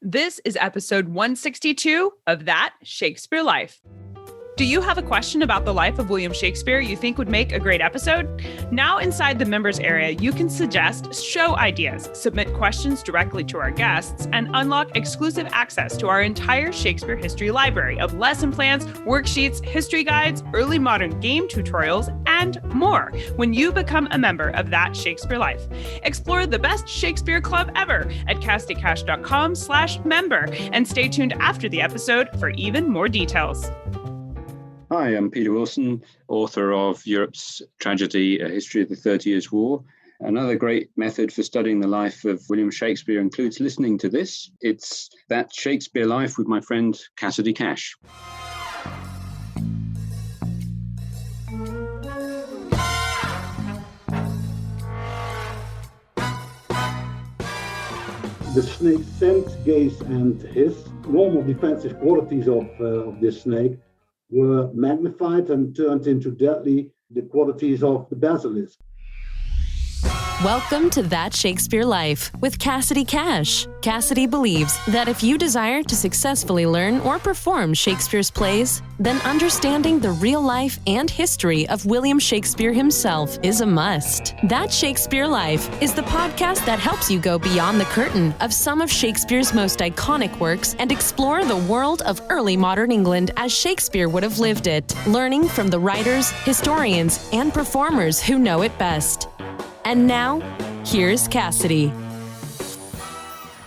This is episode 162 of That Shakespeare Life. Do you have a question about the life of William Shakespeare you think would make a great episode? Now inside the members area, you can suggest show ideas, submit questions directly to our guests, and unlock exclusive access to our entire Shakespeare history library of lesson plans, worksheets, history guides, early modern game tutorials, and more when you become a member of That Shakespeare Life. Explore the best Shakespeare club ever at casticash.com/member and stay tuned after the episode for even more details. Hi, I'm Peter Wilson, author of Europe's Tragedy, A History of the 30 Years' War. Another great method for studying the life of William Shakespeare includes listening to this. It's That Shakespeare Life with my friend Cassidy Cash. The snake's scent, gaze, and hiss, normal defensive qualities of this snake, were magnified and turned into deadly the qualities of the basilisk. Welcome to That Shakespeare Life with Cassidy Cash. Cassidy believes that if you desire to successfully learn or perform Shakespeare's plays, then understanding the real life and history of William Shakespeare himself is a must. That Shakespeare Life is the podcast that helps you go beyond the curtain of some of Shakespeare's most iconic works and explore the world of early modern England as Shakespeare would have lived it, learning from the writers, historians, and performers who know it best. And now, here's Cassidy.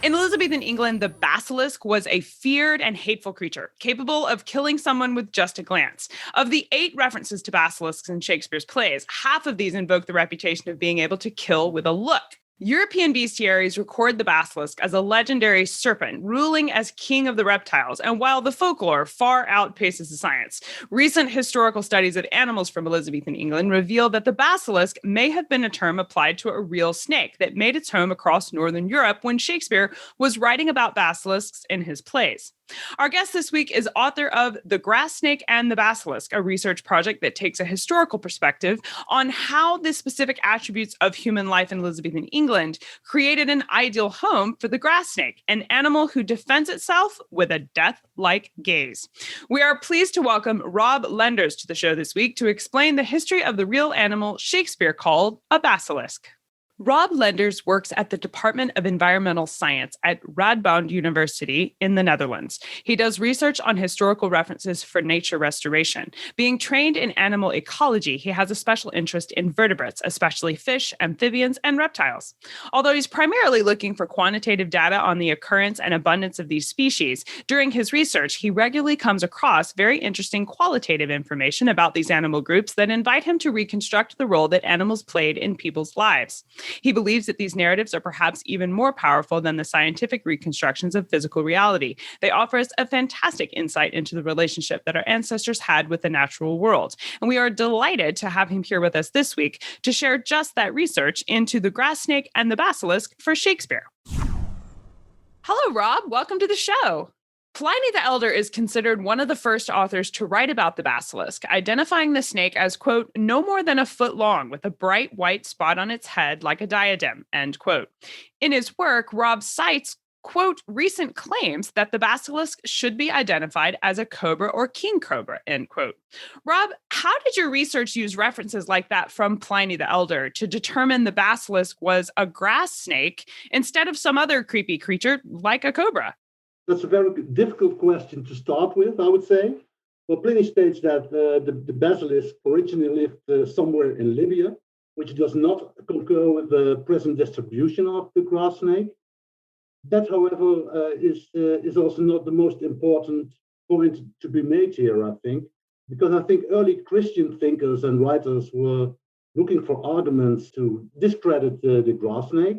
In Elizabethan England, the basilisk was a feared and hateful creature, capable of killing someone with just a glance. Of the 8 references to basilisks in Shakespeare's plays, half of these invoke the reputation of being able to kill with a look. European bestiaries record the basilisk as a legendary serpent, ruling as king of the reptiles, and while the folklore far outpaces the science, recent historical studies of animals from Elizabethan England reveal that the basilisk may have been a term applied to a real snake that made its home across northern Europe when Shakespeare was writing about basilisks in his plays. Our guest this week is author of The Grass Snake and the Basilisk, a research project that takes a historical perspective on how the specific attributes of human life in Elizabethan England created an ideal home for the grass snake, an animal who defends itself with a death-like gaze. We are pleased to welcome Rob Lenders to the show this week to explain the history of the real animal Shakespeare called a basilisk. Rob Lenders works at the Department of Environmental Science at Radboud University in the Netherlands. He does research on historical references for nature restoration. Being trained in animal ecology, he has a special interest in vertebrates, especially fish, amphibians, and reptiles. Although he's primarily looking for quantitative data on the occurrence and abundance of these species, during his research, he regularly comes across very interesting qualitative information about these animal groups that invite him to reconstruct the role that animals played in people's lives. He believes that these narratives are perhaps even more powerful than the scientific reconstructions of physical reality. They offer us a fantastic insight into the relationship that our ancestors had with the natural world. And we are delighted to have him here with us this week to share just that research into the grass snake and the basilisk for Shakespeare. Hello, Rob. Welcome to the show. Pliny the Elder is considered one of the first authors to write about the basilisk, identifying the snake as, quote, no more than a foot long with a bright white spot on its head like a diadem, end quote. In his work, Rob cites, quote, recent claims that the basilisk should be identified as a cobra or king cobra, end quote. Rob, how did your research use references like that from Pliny the Elder to determine the basilisk was a grass snake instead of some other creepy creature like a cobra? That's a very difficult question to start with, I would say. Well, Pliny states that the basilisk originally lived somewhere in Libya, which does not concur with the present distribution of the grass snake. That, however, is also not the most important point to be made here, I think, because I think early Christian thinkers and writers were looking for arguments to discredit the grass snake.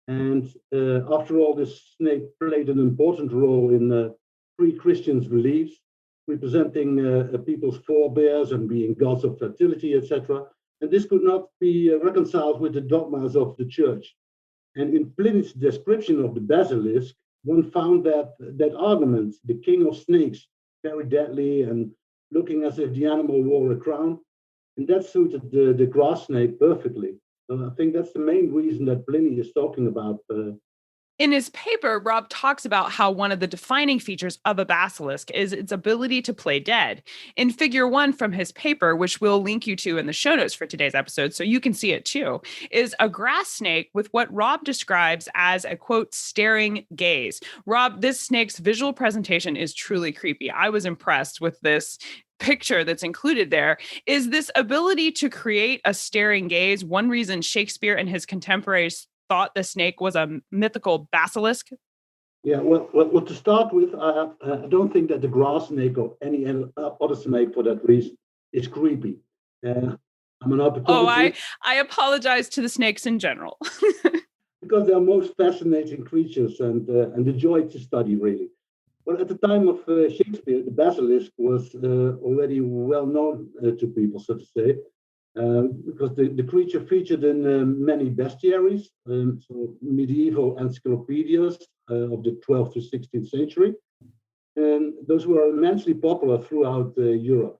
And after all, this snake played an important role in pre-Christians' beliefs, representing people's forebears and being gods of fertility, etc. And this could not be reconciled with the dogmas of the church. And in Pliny's description of the basilisk, one found that argument, the king of snakes, very deadly and looking as if the animal wore a crown, and that suited the grass snake perfectly. So I think that's the main reason that Pliny is talking about In his paper, Rob talks about how one of the defining features of a basilisk is its ability to play dead. In figure 1 from his paper, which we'll link you to in the show notes for today's episode so you can see it too, is a grass snake with what Rob describes as a, quote, staring gaze. Rob, this snake's visual presentation is truly creepy. I was impressed with this picture that's included there. Is this ability to create a staring gaze one reason Shakespeare and his contemporaries thought the snake was a mythical basilisk? Yeah, well to start with, I don't think that the grass snake or any other snake for that reason is creepy. I'm an I apologize to the snakes in general. because they are most fascinating creatures and a joy to study, really. Well, at the time of Shakespeare, the basilisk was already well known to people, so to say, because the creature featured in many bestiaries, so medieval encyclopedias of the 12th to 16th century. And those were immensely popular throughout Europe.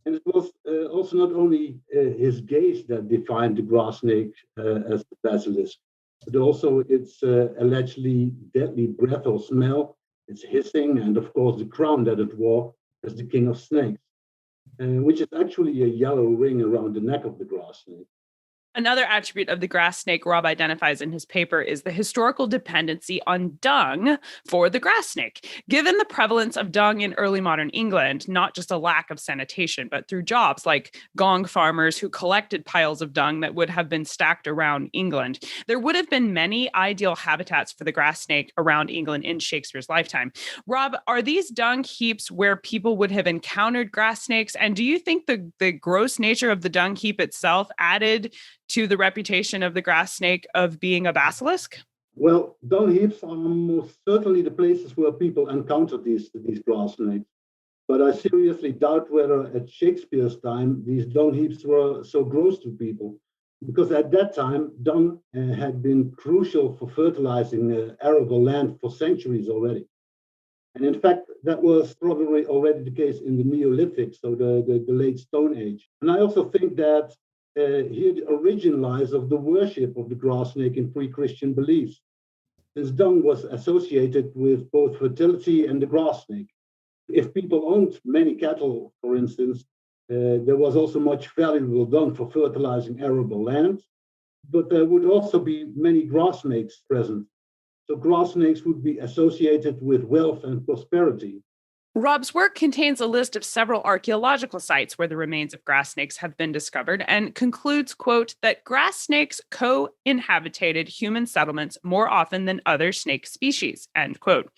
And it was also not only his gaze that defined the grass snake as the basilisk, but also its allegedly deadly breath or smell, its hissing, and of course the crown that it wore as the king of snakes, which is actually a yellow ring around the neck of the grass snake. Another attribute of the grass snake Rob identifies in his paper is the historical dependency on dung for the grass snake. Given the prevalence of dung in early modern England, not just a lack of sanitation, but through jobs like gong farmers who collected piles of dung that would have been stacked around England, there would have been many ideal habitats for the grass snake around England in Shakespeare's lifetime. Rob, are these dung heaps where people would have encountered grass snakes? And do you think the gross nature of the dung heap itself added to the reputation of the grass snake of being a basilisk? Well, dung heaps are most certainly the places where people encountered these grass snakes. But I seriously doubt whether at Shakespeare's time these dung heaps were so gross to people, because at that time dung had been crucial for fertilizing arable land for centuries already. And in fact, that was probably already the case in the Neolithic, so the late Stone Age. And I also think that here the origin lies of the worship of the grass snake in pre-Christian beliefs, since dung was associated with both fertility and the grass snake. If people owned many cattle, for instance, there was also much valuable dung for fertilizing arable land, but there would also be many grass snakes present. So grass snakes would be associated with wealth and prosperity. Rob's work contains a list of several archaeological sites where the remains of grass snakes have been discovered and concludes, quote, that grass snakes co-inhabited human settlements more often than other snake species, end quote.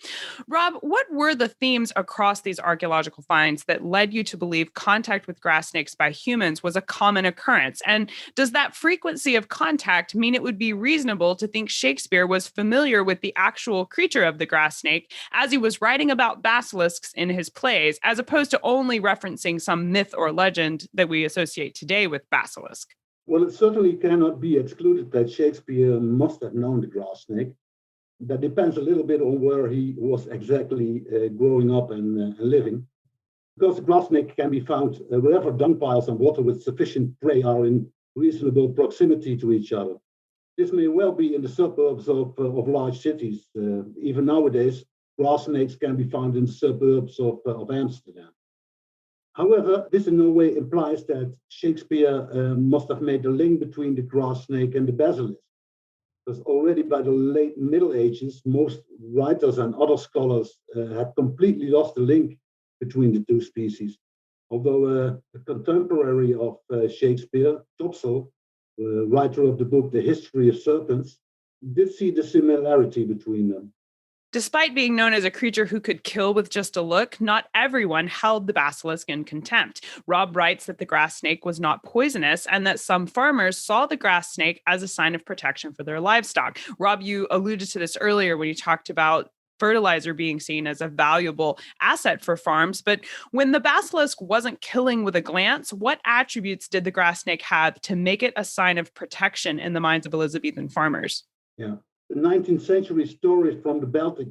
Rob, what were the themes across these archaeological finds that led you to believe contact with grass snakes by humans was a common occurrence? And does that frequency of contact mean it would be reasonable to think Shakespeare was familiar with the actual creature of the grass snake as he was writing about basilisks in his plays, as opposed to only referencing some myth or legend that we associate today with basilisk? Well, it certainly cannot be excluded that Shakespeare must have known the grass snake. That depends a little bit on where he was exactly growing up and living. Because the grass snake can be found wherever dung piles and water with sufficient prey are in reasonable proximity to each other. This may well be in the suburbs of large cities. Even nowadays, grass snakes can be found in the suburbs of Amsterdam. However, this in no way implies that Shakespeare must have made the link between the grass snake and the basilisk. Because already by the late Middle Ages, most writers and other scholars had completely lost the link between the two species. Although a contemporary of Shakespeare, Topsell, writer of the book The History of Serpents, did see the similarity between them. Despite being known as a creature who could kill with just a look, not everyone held the basilisk in contempt. Rob writes that the grass snake was not poisonous and that some farmers saw the grass snake as a sign of protection for their livestock. Rob, you alluded to this earlier when you talked about fertilizer being seen as a valuable asset for farms. But when the basilisk wasn't killing with a glance, what attributes did the grass snake have to make it a sign of protection in the minds of Elizabethan farmers? Yeah. The 19th century stories from the Baltic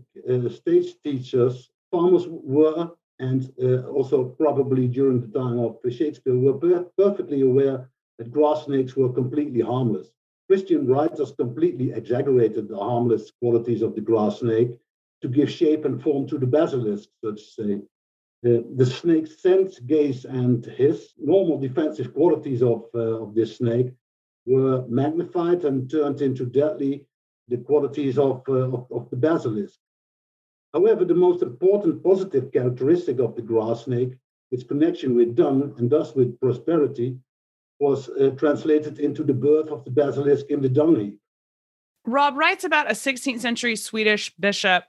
states teach us farmers were, and also probably during the time of Shakespeare, were perfectly aware that grass snakes were completely harmless. Christian writers completely exaggerated the harmless qualities of the grass snake to give shape and form to the basilisk, so to say. The snake's scent, gaze, and hiss, normal defensive qualities of this snake, were magnified and turned into deadly the qualities of the basilisk. However, the most important positive characteristic of the grass snake, its connection with dung and thus with prosperity, was translated into the birth of the basilisk in the dung heap. Rob writes about a 16th century Swedish bishop,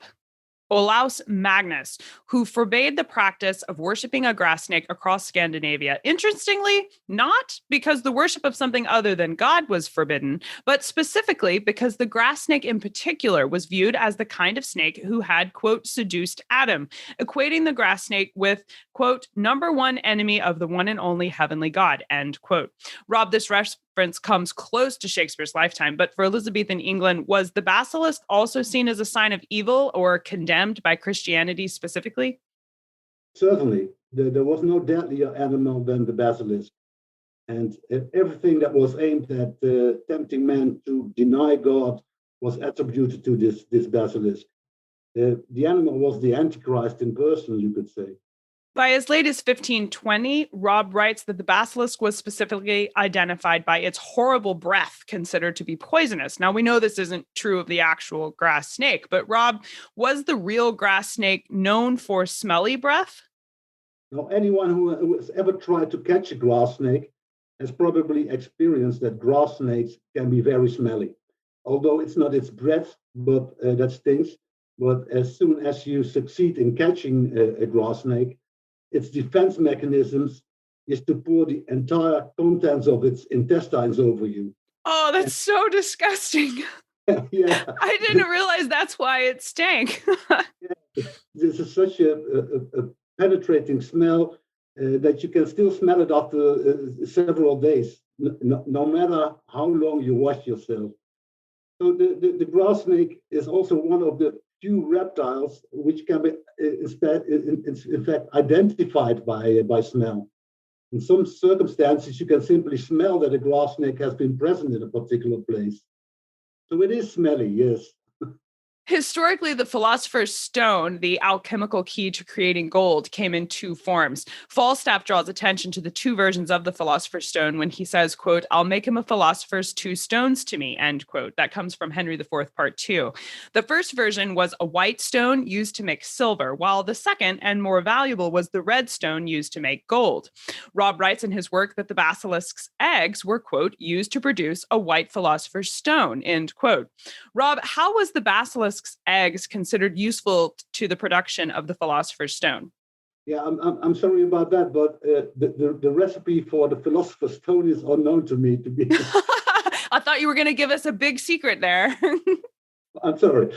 Olaus Magnus, who forbade the practice of worshiping a grass snake across Scandinavia. Interestingly, not because the worship of something other than God was forbidden, but specifically because the grass snake in particular was viewed as the kind of snake who had, quote, seduced Adam, equating the grass snake with, quote, number one enemy of the one and only heavenly God, end quote. Rob, this reference comes close to Shakespeare's lifetime, but for Elizabethan England, was the basilisk also seen as a sign of evil or condemned by Christianity specifically? Certainly. There was no deadlier animal than the basilisk. And everything that was aimed at tempting men to deny God was attributed to this basilisk. The animal was the Antichrist in person, you could say. By as late as 1520, Rob writes that the basilisk was specifically identified by its horrible breath, considered to be poisonous. Now, we know this isn't true of the actual grass snake, but Rob, was the real grass snake known for smelly breath? Now, anyone who has ever tried to catch a grass snake has probably experienced that grass snakes can be very smelly. Although it's not its breath but that stinks, but as soon as you succeed in catching a grass snake, its defense mechanisms is to pour the entire contents of its intestines over you. Oh, that's so disgusting. Yeah. I didn't realize that's why it stank. Yeah. This is such a penetrating smell that you can still smell it after several days, no matter how long you wash yourself. So the grass snake is also one of the few reptiles which can be in fact identified by smell. In some circumstances, you can simply smell that a grass snake has been present in a particular place. So it is smelly, yes. Historically, the philosopher's stone, the alchemical key to creating gold, came in two forms. Falstaff draws attention to the two versions of the philosopher's stone when he says, quote, "I'll make him a philosopher's two stones to me," end quote. That comes from Henry IV, Part 2. The first version was a white stone used to make silver, while the second and more valuable was the red stone used to make gold. Rob writes in his work that the basilisk's eggs were, quote, used to produce a white philosopher's stone, end quote. Rob, how was the basilisk's eggs considered useful to the production of the philosopher's stone? Yeah, I'm sorry about that, but the recipe for the philosopher's stone is unknown to me. To be, I thought you were going to give us a big secret there. I'm sorry.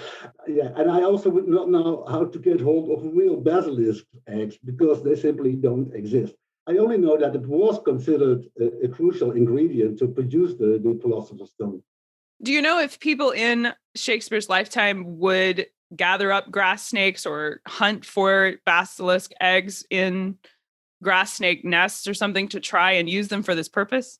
Yeah, and I also would not know how to get hold of real basilisk eggs because they simply don't exist. I only know that it was considered a crucial ingredient to produce the philosopher's stone. Do you know if people in Shakespeare's lifetime would gather up grass snakes or hunt for basilisk eggs in grass snake nests or something to try and use them for this purpose?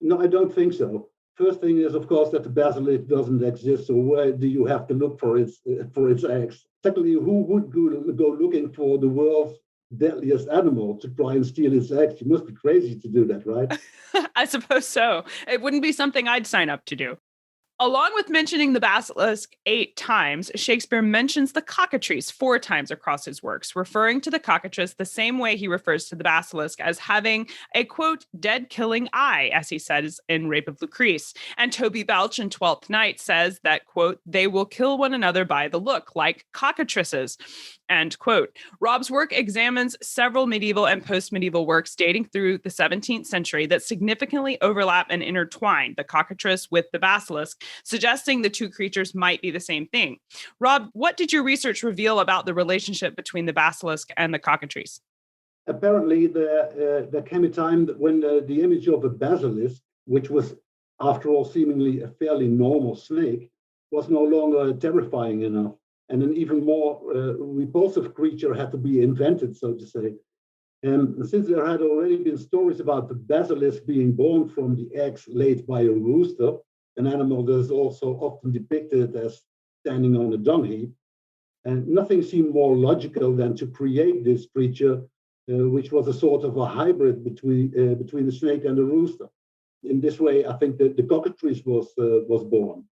No, I don't think so. First thing is, of course, that the basilisk doesn't exist. So where do you have to look for its eggs? Secondly, who would go looking for the world's deadliest animal to try and steal its eggs? You must be crazy to do that, right? I suppose so. It wouldn't be something I'd sign up to do. Along with mentioning the basilisk 8 times, Shakespeare mentions the cockatrice 4 times across his works, referring to the cockatrice the same way he refers to the basilisk as having a, quote, dead-killing eye, as he says in Rape of Lucrece. And Toby Belch in Twelfth Night says that, quote, they will kill one another by the look, like cockatrices, end quote. Rob's work examines several medieval and post-medieval works dating through the 17th century that significantly overlap and intertwine the cockatrice with the basilisk, suggesting the two creatures might be the same thing. Rob, what did your research reveal about the relationship between the basilisk and the cockatrice? Apparently, there came a time when the image of a basilisk, which was, after all, seemingly a fairly normal snake, was no longer terrifying enough. And an even more repulsive creature had to be invented, so to say. And since there had already been stories about the basilisk being born from the eggs laid by a rooster, an animal that is also often depicted as standing on a dung heap. And nothing seemed more logical than to create this creature, which was a sort of a hybrid between the snake and the rooster. In this way, I think that the cockatrice was born.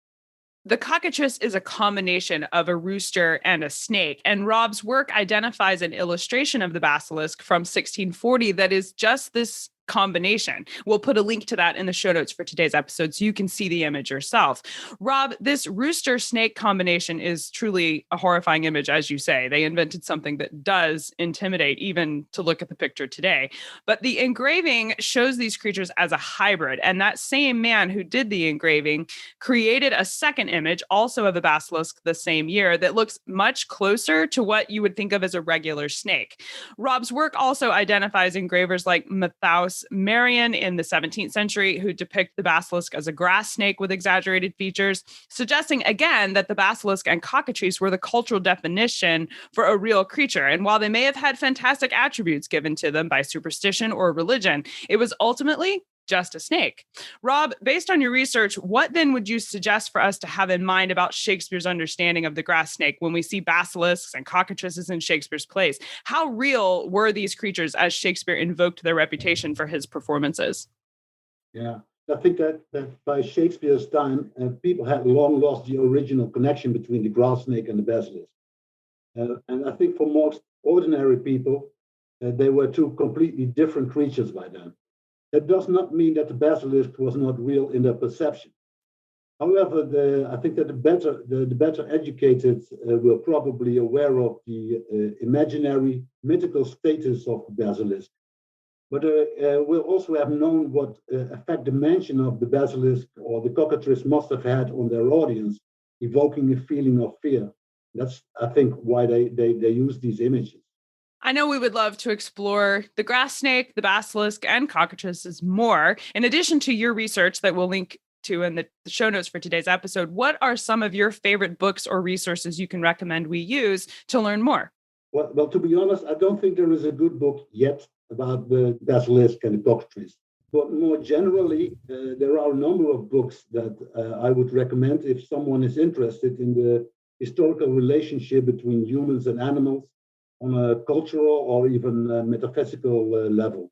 The cockatrice is a combination of a rooster and a snake, and Rob's work identifies an illustration of the basilisk from 1640 that is just this combination. We'll put a link to that in the show notes for today's episode so you can see the image yourself. Rob, this rooster snake combination is truly a horrifying image, as you say. They invented something that does intimidate even to look at the picture today. But the engraving shows these creatures as a hybrid, and that same man who did the engraving created a second image, also of a basilisk the same year, that looks much closer to what you would think of as a regular snake. Rob's work also identifies engravers like Matthäus Marian in the 17th century, who depict the basilisk as a grass snake with exaggerated features, suggesting again that the basilisk and cockatrice were the cultural definition for a real creature. And while they may have had fantastic attributes given to them by superstition or religion, it was ultimately just a snake. Rob, based on your research, what then would you suggest for us to have in mind about Shakespeare's understanding of the grass snake when we see basilisks and cockatrices in Shakespeare's plays? How real were these creatures as Shakespeare invoked their reputation for his performances? Yeah, I think that by Shakespeare's time, people had long lost the original connection between the grass snake and the basilisk. And I think for most ordinary people, they were two completely different creatures by then. That does not mean that the basilisk was not real in their perception. However, I think that the better educated were probably aware of the imaginary mythical status of the basilisk, but will also have known what effect the mention of the basilisk or the cockatrice must have had on their audience, evoking a feeling of fear. That's, I think, why they use these images. I know we would love to explore the grass snake, the basilisk, and cockatrices more. In addition to your research that we'll link to in the show notes for today's episode, what are some of your favorite books or resources you can recommend we use to learn more? Well, to be honest, I don't think there is a good book yet about the basilisk and the cockatrice. But more generally, there are a number of books that I would recommend if someone is interested in the historical relationship between humans and animals on a cultural or even metaphysical level.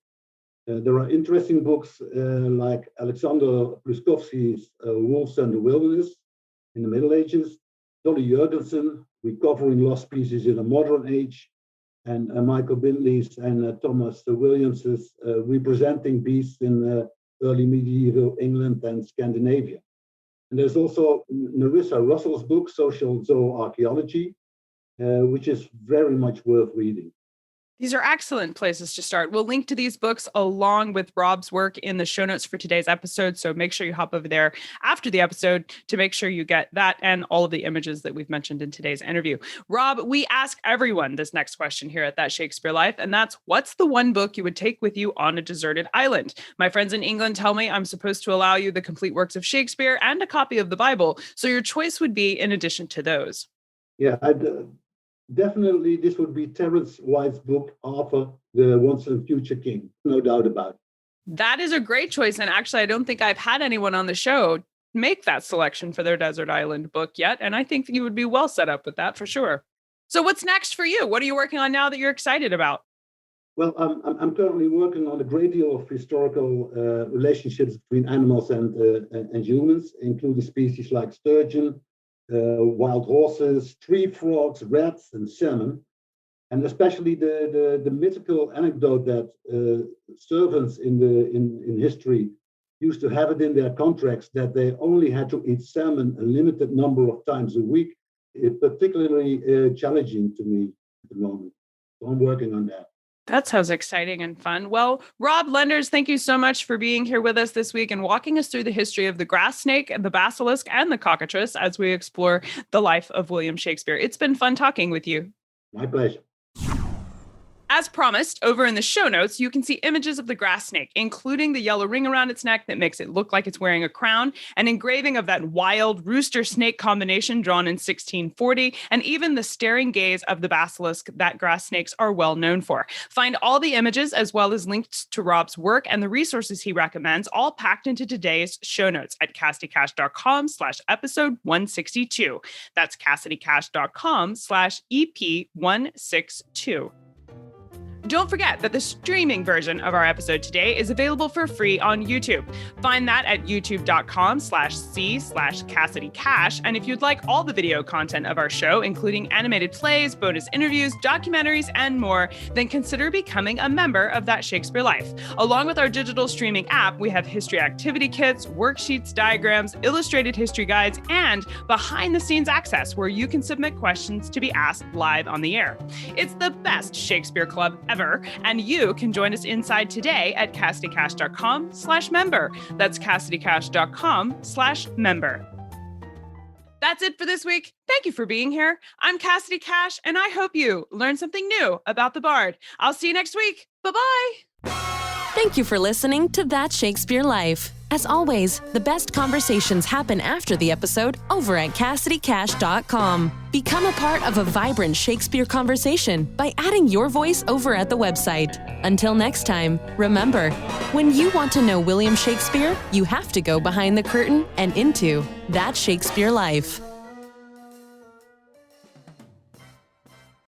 There are interesting books like Alexander Pluskovsky's Wolves and the Wilderness in the Middle Ages, Dolly Jurgensen, Recovering Lost Species in a Modern Age, and Michael Bindley's and Thomas Williams's Representing Beasts in early medieval England and Scandinavia. And there's also Nerissa Russell's book, Social Zooarchaeology, which is very much worth reading. These are excellent places to start. We'll link to these books along with Rob's work in the show notes for today's episode. So make sure you hop over there after the episode to make sure you get that and all of the images that we've mentioned in today's interview. Rob, we ask everyone this next question here at That Shakespeare Life, and that's, what's the one book you would take with you on a deserted island? My friends in England tell me I'm supposed to allow you the complete works of Shakespeare and a copy of the Bible. So your choice would be in addition to those. Yeah, definitely, this would be Terence White's book, Arthur, the Once and Future King, no doubt about it. That is a great choice. And actually, I don't think I've had anyone on the show make that selection for their desert island book yet. And I think you would be well set up with that for sure. So what's next for you? What are you working on now that you're excited about? Well, I'm currently working on a great deal of historical relationships between animals and humans, including species like sturgeon, wild horses, tree frogs, rats, and salmon, and especially the mythical anecdote that servants in history used to have it in their contracts that they only had to eat salmon a limited number of times a week. It's particularly challenging to me at the moment. So I'm working on that. That sounds exciting and fun. Well, Rob Lenders, thank you so much for being here with us this week and walking us through the history of the grass snake, the basilisk, and the cockatrice as we explore the life of William Shakespeare. It's been fun talking with you. My pleasure. As promised, over in the show notes, you can see images of the grass snake, including the yellow ring around its neck that makes it look like it's wearing a crown, an engraving of that wild rooster-snake combination drawn in 1640, and even the staring gaze of the basilisk that grass snakes are well known for. Find all the images as well as links to Rob's work and the resources he recommends, all packed into today's show notes at CassidyCash.com/episode 162. That's CassidyCash.com/EP162. Don't forget that the streaming version of our episode today is available for free on YouTube. Find that at youtube.com/c/CassidyCash. And if you'd like all the video content of our show, including animated plays, bonus interviews, documentaries, and more, then consider becoming a member of That Shakespeare Life. Along with our digital streaming app, we have history activity kits, worksheets, diagrams, illustrated history guides, and behind-the-scenes access where you can submit questions to be asked live on the air. It's the best Shakespeare Club ever, and you can join us inside today at CassidyCash.com/member. That's CassidyCash.com/member. That's it for this week. Thank you for being here. I'm Cassidy Cash, and I hope you learned something new about the Bard. I'll see you next week. Bye-bye. Thank you for listening to That Shakespeare Life. As always, the best conversations happen after the episode over at CassidyCash.com. Become a part of a vibrant Shakespeare conversation by adding your voice over at the website. Until next time, remember, when you want to know William Shakespeare, you have to go behind the curtain and into That Shakespeare Life.